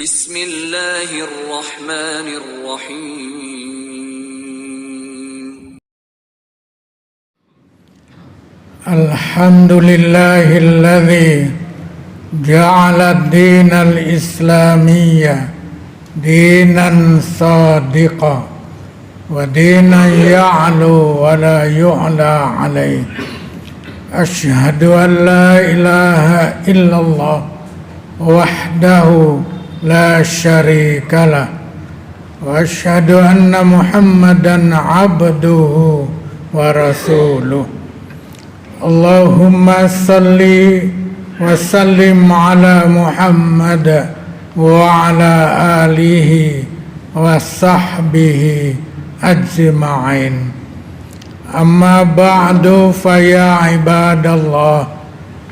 Bismillahirrahmanirrahim. Alhamdulillahilladzi ja'ala ad-dinal islamiyya dinan sadiqa wa dinan ya'lu wa la yu'la alaih. Ashhadu an la ilaha illallah wahdahu la syarika lah wa ashhadu anna Muhammadan abduhu wa rasuluh. Allahumma salli wa sallim ala Muhammad wa ala alihi wa sahbihi ajma'in. Amma ba'du fa ya ibadallah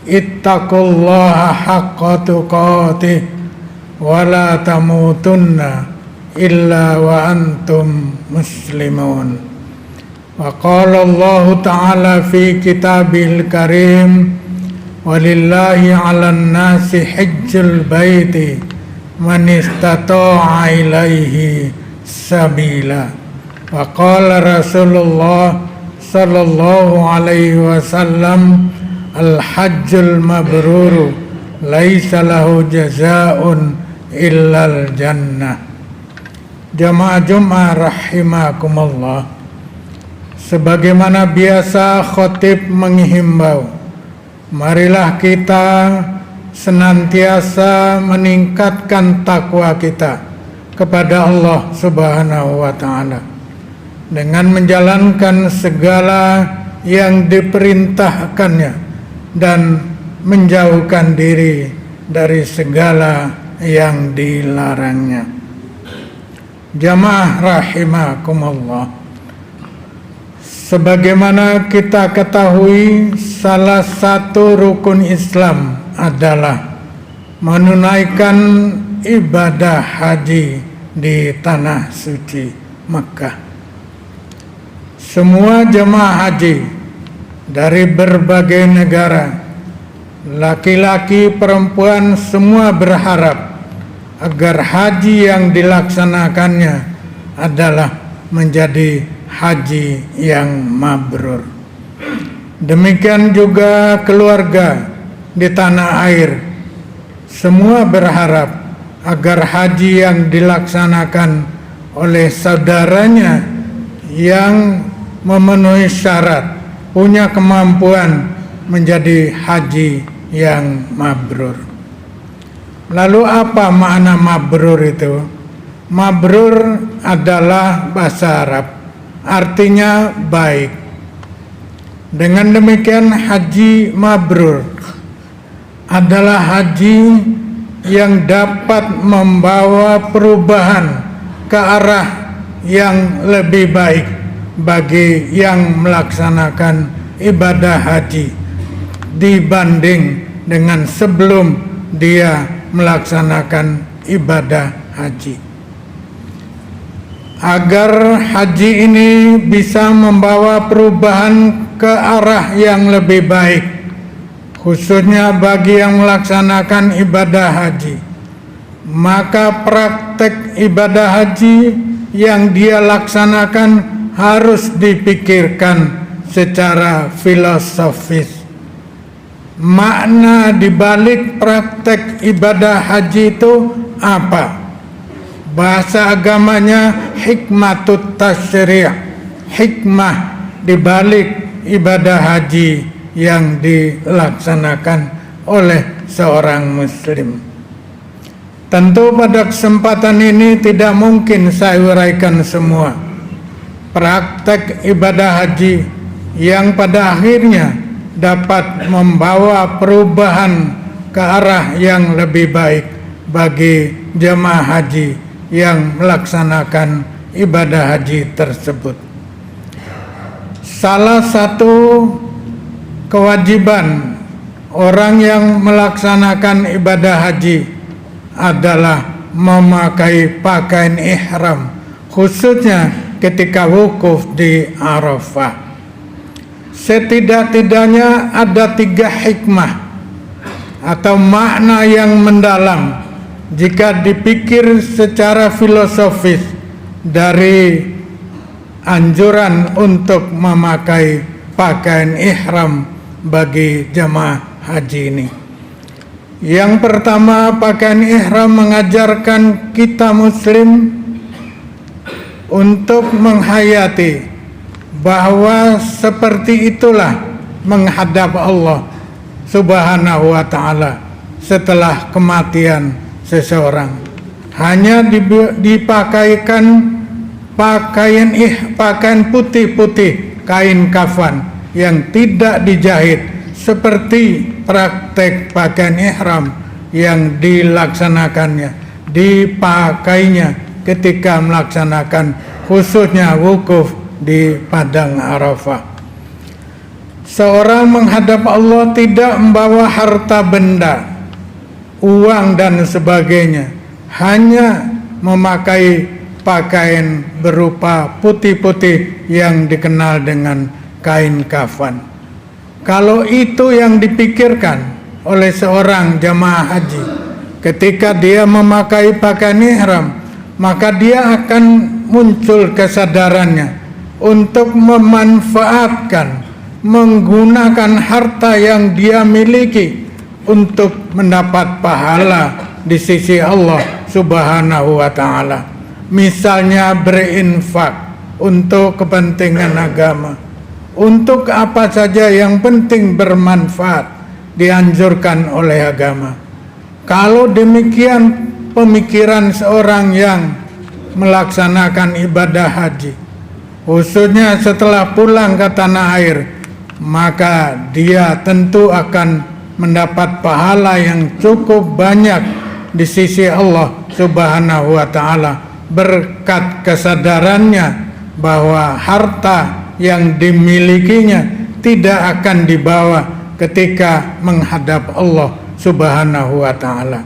ittaqullaha haqqa tuqatih wa la tamutunna illa wa antum muslimun. Wa qala Allah ta'ala fi kitabil karim walillahi 'alan nasi hajjul baiti man istata'a ilaihi sabila. Wa qala Rasulullah sallallahu alaihi wasallam al-hajjul mabruru laisa lahu jazaa'un illal jannah. Jamaah Jumat rahimakumullah, sebagaimana biasa khatib menghimbau, marilah kita senantiasa meningkatkan takwa kita kepada Allah Subhanahu wa ta'ala dengan menjalankan segala yang diperintahkannya dan menjauhkan diri dari segala yang dilarangnya. Jamaah rahimakumullah, sebagaimana kita ketahui, salah satu rukun Islam adalah menunaikan ibadah haji di tanah suci Makkah. Semua jemaah haji dari berbagai negara, laki-laki, perempuan, semua berharap agar haji yang dilaksanakannya adalah menjadi haji yang mabrur. Demikian juga keluarga di tanah air, semua berharap agar haji yang dilaksanakan oleh saudaranya yang memenuhi syarat, punya kemampuan, menjadi haji yang mabrur. Lalu apa makna mabrur itu? Mabrur adalah bahasa Arab, artinya baik. Dengan demikian haji mabrur adalah haji yang dapat membawa perubahan ke arah yang lebih baik bagi yang melaksanakan ibadah haji dibanding dengan sebelum dia melaksanakan ibadah haji. Agar haji ini bisa membawa perubahan ke arah yang lebih baik, khususnya bagi yang melaksanakan ibadah haji, maka praktek ibadah haji yang dia laksanakan harus dipikirkan secara filosofis. Makna dibalik praktek ibadah haji itu apa? Bahasa agamanya hikmatut tasyri', hikmah dibalik ibadah haji yang dilaksanakan oleh seorang muslim. Tentu pada kesempatan ini tidak mungkin saya uraikan semua praktek ibadah haji yang pada akhirnya dapat membawa perubahan ke arah yang lebih baik bagi jemaah haji yang melaksanakan ibadah haji tersebut. Salah satu kewajiban orang yang melaksanakan ibadah haji adalah memakai pakaian ihram, khususnya ketika wukuf di Arafah. Setidak-tidaknya ada 3 hikmah atau makna yang mendalam jika dipikir secara filosofis dari anjuran untuk memakai pakaian ihram bagi jamaah haji ini. Yang pertama, pakaian ihram mengajarkan kita muslim untuk menghayati bahwa seperti itulah menghadap Allah Subhanahu wa ta'ala setelah kematian seseorang. Hanya dipakaikan pakaian putih-putih, kain kafan yang tidak dijahit seperti praktek pakaian ihram yang dipakainya ketika melaksanakan khususnya wukuf di padang Arafah. Seorang menghadap Allah tidak membawa harta benda, uang dan sebagainya, hanya memakai pakaian berupa putih-putih yang dikenal dengan kain kafan. Kalau itu yang dipikirkan oleh seorang jamaah haji ketika dia memakai pakaian ihram, maka dia akan muncul kesadarannya untuk memanfaatkan, menggunakan harta yang dia miliki untuk mendapat pahala di sisi Allah Subhanahu wa ta'ala. Misalnya berinfak untuk kepentingan agama, untuk apa saja yang penting bermanfaat dianjurkan oleh agama. Kalau demikian pemikiran seorang yang melaksanakan ibadah haji, khususnya setelah pulang ke tanah air, maka dia tentu akan mendapat pahala yang cukup banyak di sisi Allah Subhanahu wa ta'ala berkat kesadarannya bahwa harta yang dimilikinya tidak akan dibawa ketika menghadap Allah Subhanahu wa ta'ala.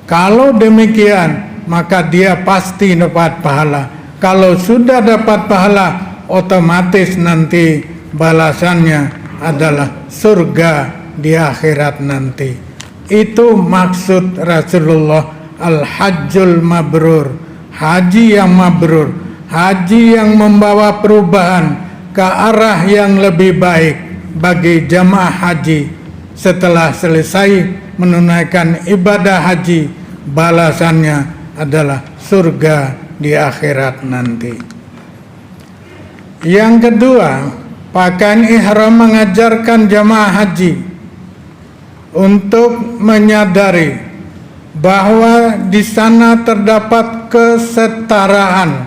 Kalau demikian, maka dia pasti dapat pahala. Kalau sudah dapat pahala, otomatis nanti balasannya adalah surga di akhirat nanti. Itu maksud Rasulullah, al-hajjul mabrur, haji yang mabrur, haji yang membawa perubahan ke arah yang lebih baik bagi jamaah haji setelah selesai menunaikan ibadah haji. Balasannya adalah surga di akhirat nanti. Yang kedua, pakaian ihram mengajarkan jamaah haji untuk menyadari bahwa di sana terdapat kesetaraan,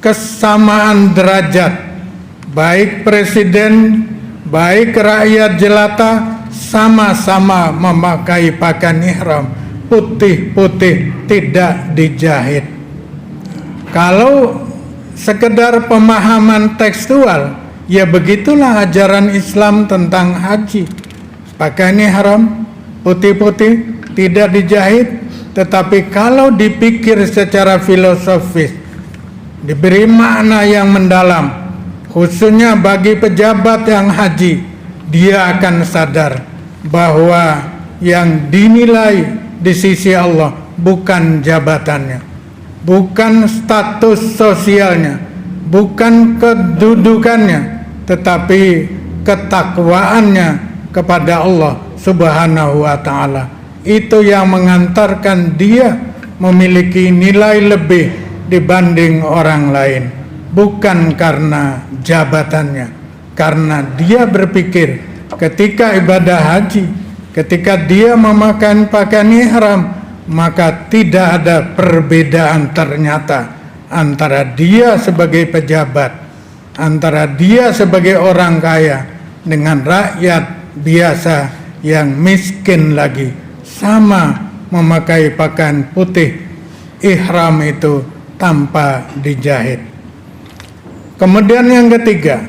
kesamaan derajat. Baik presiden, baik rakyat jelata sama-sama memakai pakaian ihram putih-putih, tidak dijahit. Kalau sekedar pemahaman tekstual, ya begitulah ajaran Islam tentang haji. Pakaian ihram putih-putih, tidak dijahit. Tetapi kalau dipikir secara filosofis, diberi makna yang mendalam, khususnya bagi pejabat yang haji, dia akan sadar bahwa yang dinilai di sisi Allah bukan jabatannya, bukan status sosialnya, bukan kedudukannya, tetapi ketakwaannya kepada Allah Subhanahu wa ta'ala. Itu yang mengantarkan dia memiliki nilai lebih dibanding orang lain, bukan karena jabatannya, karena dia berpikir ketika ibadah haji, ketika dia memakai pakaian ihram, maka tidak ada perbedaan ternyata antara dia sebagai pejabat, antara dia sebagai orang kaya dengan rakyat biasa yang miskin lagi, sama memakai pakaian putih ihram itu tanpa dijahit. Kemudian yang ketiga,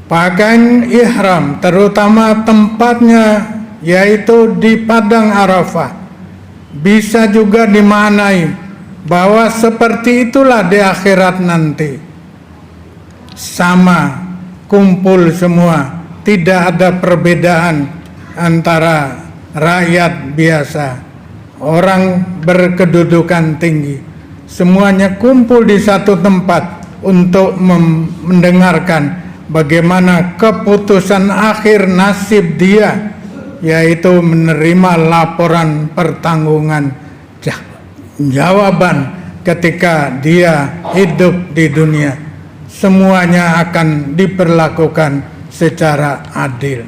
pakaian ihram terutama tempatnya yaitu di padang Arafah bisa juga dimaknai bahwa seperti itulah di akhirat nanti, sama, kumpul semua, tidak ada perbedaan antara rakyat biasa, orang berkedudukan tinggi, semuanya kumpul di satu tempat untuk mendengarkan bagaimana keputusan akhir nasib dia, yaitu menerima laporan pertanggungan jawaban ketika dia hidup di dunia. Semuanya akan diperlakukan secara adil.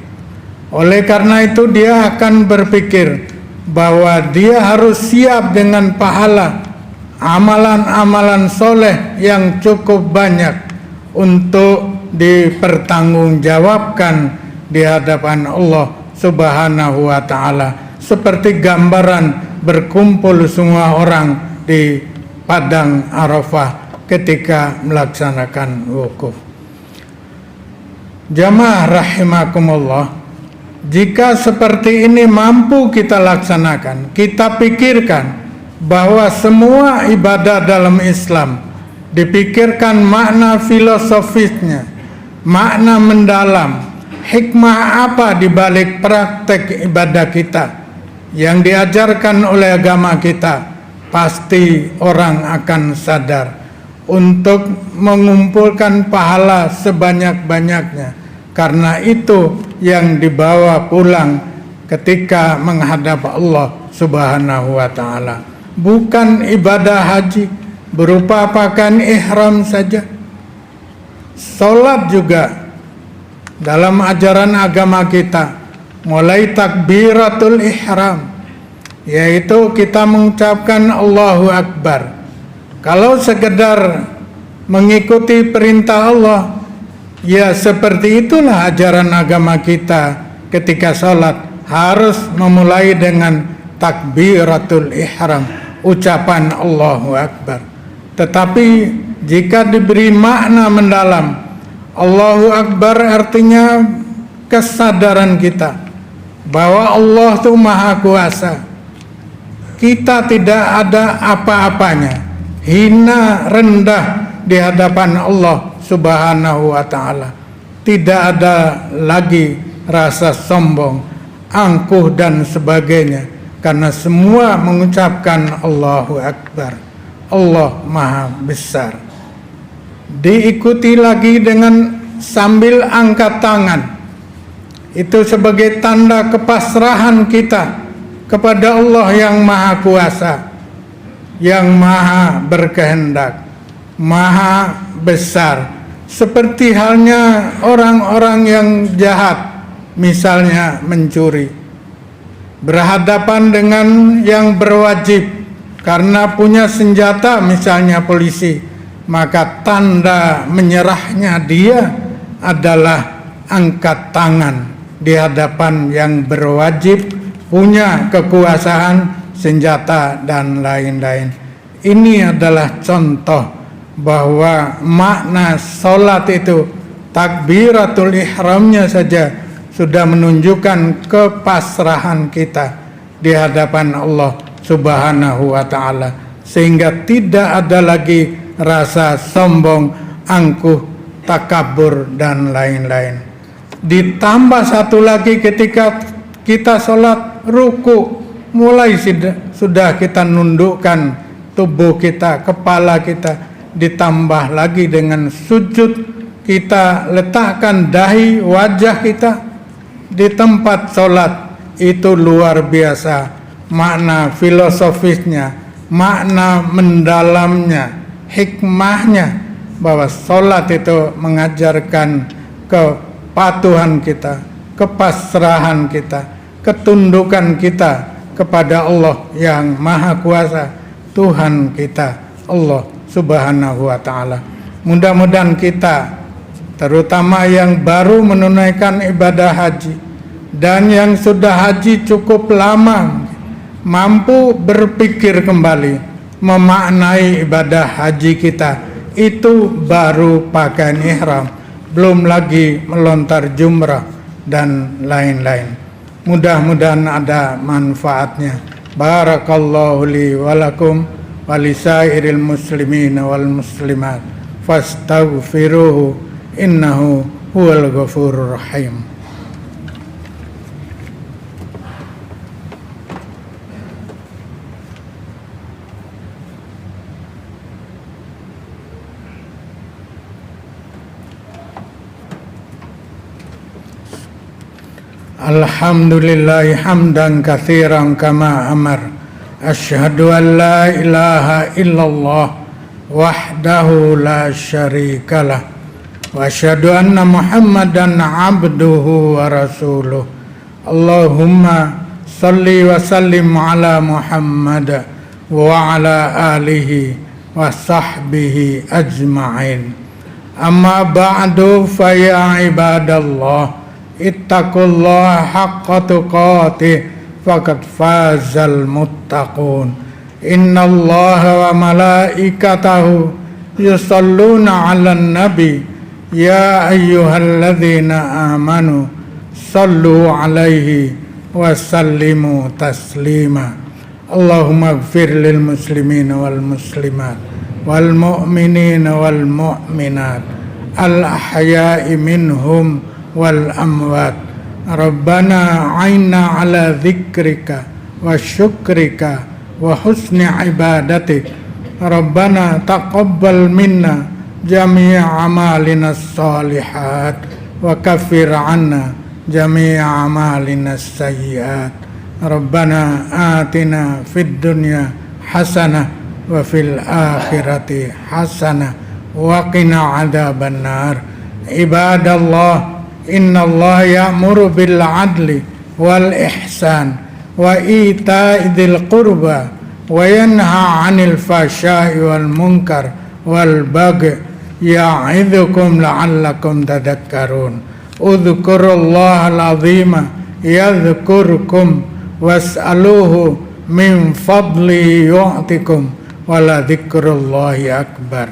Oleh karena itu dia akan berpikir bahwa dia harus siap dengan pahala amalan-amalan soleh yang cukup banyak untuk dipertanggungjawabkan di hadapan Allah Subhanahu wa ta'ala, seperti gambaran berkumpul semua orang di padang Arafah ketika melaksanakan wukuf. Jamaah rahimakumullah, jika seperti ini mampu kita laksanakan, kita pikirkan bahwa semua ibadah dalam Islam dipikirkan makna filosofisnya, makna mendalam, hikmah apa di balik praktek ibadah kita yang diajarkan oleh agama kita, pasti orang akan sadar untuk mengumpulkan pahala sebanyak-banyaknya, karena itu yang dibawa pulang ketika menghadap Allah Subhanahu wa ta'ala. Bukan ibadah haji berupa pakaian ihram saja, sholat juga dalam ajaran agama kita, mulai takbiratul ihram, yaitu kita mengucapkan Allahu Akbar. Kalau sekedar mengikuti perintah Allah, ya seperti itulah ajaran agama kita. Ketika sholat harus memulai dengan takbiratul ihram, ucapan Allahu Akbar. Tetapi jika diberi makna mendalam, Allahu Akbar artinya kesadaran kita bahwa Allah itu Maha Kuasa. Kita tidak ada apa-apanya, hina rendah di hadapan Allah Subhanahu wa ta'ala. Tidak ada lagi rasa sombong, angkuh dan sebagainya, karena semua mengucapkan Allahu Akbar, Allah Maha Besar. Diikuti lagi dengan sambil angkat tangan, itu sebagai tanda kepasrahan kita kepada Allah yang Maha Kuasa, yang Maha Berkehendak, Maha Besar. Seperti halnya orang-orang yang jahat, misalnya mencuri, berhadapan dengan yang berwajib karena punya senjata, misalnya polisi, maka tanda menyerahnya dia adalah angkat tangan di hadapan yang berwajib, punya kekuasaan, senjata dan lain-lain. Ini adalah contoh bahwa makna sholat itu, takbiratul ihramnya saja sudah menunjukkan kepasrahan kita di hadapan Allah Subhanahu wa ta'ala, sehingga tidak ada lagi rasa sombong, angkuh, takabur dan lain-lain. Ditambah satu lagi, ketika kita sholat ruku, mulai sudah kita nundukkan tubuh kita, kepala kita. Ditambah lagi dengan sujud, kita letakkan dahi wajah kita di tempat sholat. Itu luar biasa makna filosofisnya, makna mendalamnya, hikmahnya, bahwa sholat itu mengajarkan kepatuhan kita, kepasrahan kita, ketundukan kita kepada Allah yang Maha Kuasa, Tuhan kita Allah Subhanahu wa ta'ala. Mudah-mudahan kita, terutama yang baru menunaikan ibadah haji dan yang sudah haji cukup lama, mampu berpikir kembali, memaknai ibadah haji kita. Itu baru pakaian ihram, belum lagi melontar jumrah dan lain-lain. Mudah-mudahan ada manfaatnya. Barakallahu li walakum walisairil muslimin wal muslimat fastaghfiruhu innahu huwal ghafurur rahim. Alhamdulillahi hamdan katsiran kama amar. Asyhadu an la ilaha illallah wahdahu la syarikalah. Wa asyhadu anna Muhammadan abduhu wa rasuluh. Allahumma salli wa sallim ala Muhammad wa ala alihi wa sahbihi ajma'in. Amma ba'du fa ya ibadallah ittaqullaha haqqa tuqatih faqad fazal muttaqun. Innallaha wa malaikatahu yusalluna 'alan nabi ya ayyuhalladzina amanu sallu 'alaihi wa sallimu taslima. Allahumma ighfir lil muslimina wal muslimat wal mu'minina wal mu'minat al ahya'i minhum wal amwat. Rabbana a'inna ala dzikrika wa syukrika wa husni ibadatik. Rabbana taqabbal minna jami'a amalina shalihat wa kaffir 'anna jami'a amalina sayyi'at. Rabbana atina fid dunya hasanah wa fil akhirati hasanah wa qina 'adzabannar. Ibadallah, innallaha ya'muru bil 'adli wal ihsan wa ita'i dzil qurba wa yanha 'anil fahsya'i wal munkar wal baghi ya'idzukum la'allakum tadhakkarun. Udhkurullahal 'azima yadhkurkum was'aluhu min fadli yu'tikum wa la dzikrullahi akbar.